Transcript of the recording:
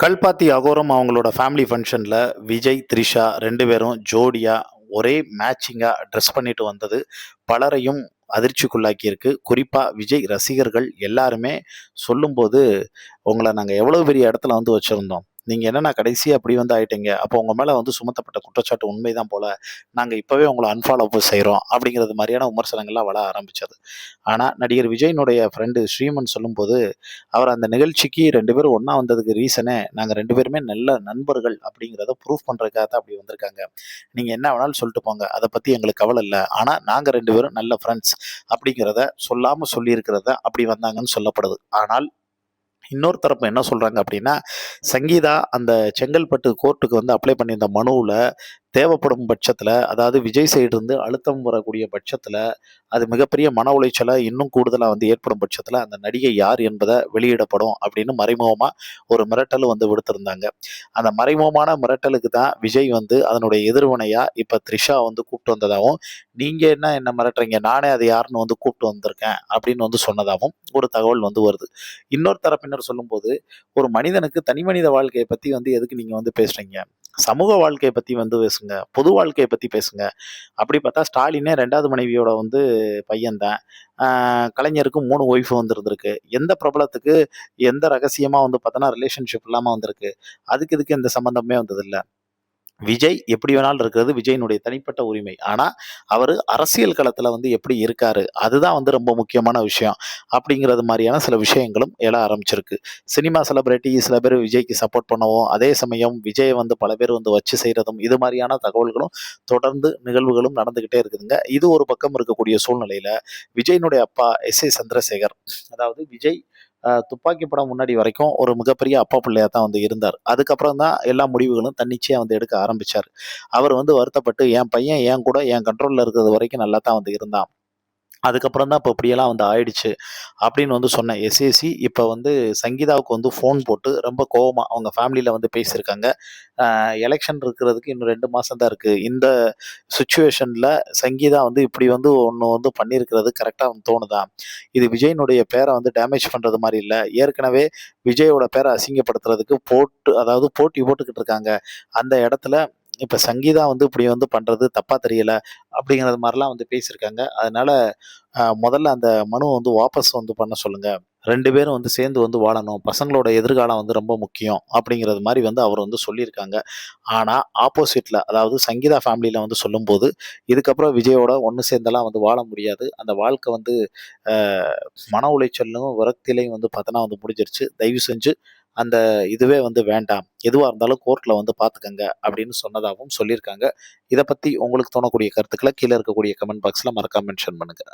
கல்பாத்தி அகோரம் அவங்களோட ஃபேமிலி ஃபங்ஷன்ல விஜய், த்ரிஷா 2 பேரும் ஜோடியா ஒரே மேட்சிங்கா ட்ரெஸ் பண்ணிட்டு வந்தது பலரையும் அதிர்ச்சிக்குள்ளாக்கியிருக்கு. குறிப்பா விஜய் ரசிகர்கள் எல்லாருமே சொல்லும்போது, "உங்கள நாங்க எவ்வளவு பெரிய இடத்துல வந்து வச்சிருந்தோம். நீங்க என்னன்னா கடைசியா இப்படி வந்து ஆயிட்டீங்க. அப்போ உங்க மேல வந்து சுமத்தப்பட்ட குற்றச்சாட்டு உண்மைதான் போல. நாங்க இப்பவே உங்கள அன்ஃபாலோ செய்றோம்." அப்படிங்கிறது மாரியான விமர்சனங்கள்லாம் வர ஆரம்பிச்சது. ஆனா நடிகர் விஜயினுடைய ஃப்ரெண்டு ஸ்ரீமன் சொல்லும்போது, அவர் அந்த நிகழ்ச்சிக்கு 2 பேரும் ஒண்ணா வந்ததுக்கு ரீசனே, நாங்க 2 பேருமே நல்ல நண்பர்கள் அப்படிங்கிறத ப்ரூஃப் பண்றதுக்காக தான் அப்படி வந்திருக்காங்க. நீங்க என்ன வேணாலும் சொல்லிட்டு போங்க. அத பத்தி எங்களுக்கு கவல இல்ல. ஆனா நாங்க 2 பேரும் நல்ல ஃப்ரெண்ட்ஸ் அப்படிங்கிறத சொல்லாம சொல்லியிருக்கிறத அப்படி வந்தாங்கன்னு சொல்லப்படுது. ஆனால் இன்னொரு தரப்பு என்ன சொல்றாங்க அப்படின்னா, சங்கீதா அந்த செங்கல்பட்டு கோர்ட்டுக்கு வந்து அப்ளை பண்ணியிருந்த மனுவுல தேவைப்படும் பட்சத்தில, அதாவது விஜய் சைடு இருந்து அழுத்தம் வரக்கூடிய பட்சத்தில, அது மிகப்பெரிய மன உளைச்சல இன்னும் கூடுதலா வந்து ஏற்படும் பட்சத்தில, அந்த நடிகை யார் என்பத வெளியிடப்படும் அப்படின்னு மறைமுகமா ஒரு மிரட்டலும் வந்து விடுத்திருந்தாங்க. அந்த மறைமுகமான மிரட்டலுக்கு தான் விஜய் வந்து அதனுடைய எதிர்வினையா இப்ப த்ரிஷா வந்து கூப்பிட்டு வந்ததாவும், "நீங்க என்ன மிரட்டுறீங்க? நானே அது யாருன்னு வந்து கூப்பிட்டு வந்திருக்கேன்." அப்படின்னு வந்து சொன்னதாவும் ஒரு தகவல் வந்து வருது. இன்னொரு தரப்பினர் சொல்லும்போது, "ஒரு மனிதனுக்கு தனி மனித வாழ்க்கைய பத்தி வந்து எதுக்கு நீங்க வந்து பேசுறீங்க? சமூக வாழ்க்கைய பத்தி வந்து பேசுங்க. பொது வாழ்க்கைய பத்தி பேசுங்க." அப்படி பார்த்தா ஸ்டாலினே 2வது மனைவியோட வந்து பையன் தான். ஆ கலைஞருக்கு 3 ஒய்ஃப் வந்து இருந்திருக்கு. எந்த பிரபலத்துக்கு எந்த ரகசியமா வந்து பார்த்தோன்னா ரிலேஷன்ஷிப் இல்லாம வந்திருக்கு. அதுக்கு இதுக்கு எந்த சம்மந்தமே வந்ததில்ல. விஜய் எப்படி வேணாலும் இருக்கிறது விஜயினுடைய தனிப்பட்ட உரிமை. ஆனா, அவரு அரசியல் களத்துல வந்து எப்படி இருக்காரு? அதுதான் வந்து ரொம்ப முக்கியமான விஷயம். அப்படிங்கிறது மாரியான சில விஷயங்களும் எழ ஆரம்பிச்சிருக்கு. சினிமா செலிபிரிட்டி சில பேர் விஜய்க்கு சப்போர்ட் பண்ணவும், அதே சமயம் விஜய வந்து பல பேர் வந்து வச்சு செய்றதும், இது மாரியான தகவல்களும் தொடர்ந்து நிகழ்வுகளும் நடந்துகிட்டே இருக்குதுங்க. இது ஒரு பக்கம் இருக்கக்கூடிய சூழ்நிலையில, விஜயினுடைய அப்பா எஸ்.ஏ. சந்திரசேகர், அதாவது விஜய் துப்பாக்கி படம் முன்னாடி வரைக்கும் ஒரு மிகப்பெரிய அப்பா பிள்ளையா தான் வந்து இருந்தார். அதுக்கப்புறம் தான் எல்லா முடிவுகளும் தன்னிச்சையா வந்து எடுக்க ஆரம்பிச்சாரு. அவர் வந்து வருத்தப்பட்டு, "என் பையன் என் கூட என் கண்ட்ரோல்ல இருக்கிறது வரைக்கும் நல்லா தான் வந்து இருந்தான். அதுக்கப்புறம் தான் இப்ப இப்படியெல்லாம் வந்து ஆயிடுச்சு." அப்படின்னு வந்து சொன்ன எஸ்ஏசி இப்ப வந்து சங்கீதாவுக்கு வந்து ஃபோன் போட்டு ரொம்ப கோவமா அவங்க ஃபேமிலில வந்து பேசியிருக்காங்க. எலக்ஷன் இருக்கிறதுக்கு இன்னும் 2 மாசம் தான் இருக்கு. இந்த சிச்சுவேஷன்ல சங்கீதா வந்து இப்படி வந்து ஒண்ணு வந்து பண்ணியிருக்கிறது கரெக்ட்டா வந்து தோணுதா? இது விஜயினுடைய பேர வந்து டேமேஜ் பண்றது மாரி இல்ல. ஏற்கனவே விஜயோட பேர அசிங்கப்படுத்துறதுக்கு அதாவது போட்டி போட்டுக்கிட்டு இருக்காங்க. அந்த இடத்துல இப்ப சங்கீதா வந்து இப்படி வந்து பண்றது தப்பா தெரியல. அப்படிங்கிறது மாரிலாம் வந்து பேசியிருக்காங்க. அதனால முதல்ல அந்த மனுவ வந்து வாபஸ் வந்து பண்ண சொல்லுங்க. 2 பேரும் வந்து சேர்ந்து வந்து வாழணும். பசங்களோட எதிர்காலம் வந்து ரொம்ப முக்கியம். அப்படிங்கிறது மாரி வந்து அவர் வந்து சொல்லியிருக்காங்க. ஆனா, ஆப்போசிட்ல அதாவது சங்கீதா ஃபேமிலில வந்து சொல்லும்போது, இதுக்கப்புறம் விஜயோட ஒண்ணு சேர்ந்தெல்லாம் வந்து வாழ முடியாது. அந்த வாழ்க்கை வந்து அ மன உளைச்சலும், விரக்தியிலயும் வந்து பார்த்தோன்னா வந்து முடிஞ்சிருச்சு. தயவு செஞ்சு அந்த இதுவே வந்து வேண்டாம். எதுவா இருந்தாலும் கோர்ட்ல வந்து பார்த்துக்கங்க அப்படின்னு சொன்னதாகவும் சொல்லியிருக்காங்க. இத பத்தி உங்களுக்கு தோணக்கூடிய கருத்துக்கள கீழ இருக்கக்கூடிய கமெண்ட் பாக்ஸ்ல மறக்காம மென்ஷன் பண்ணுங்க.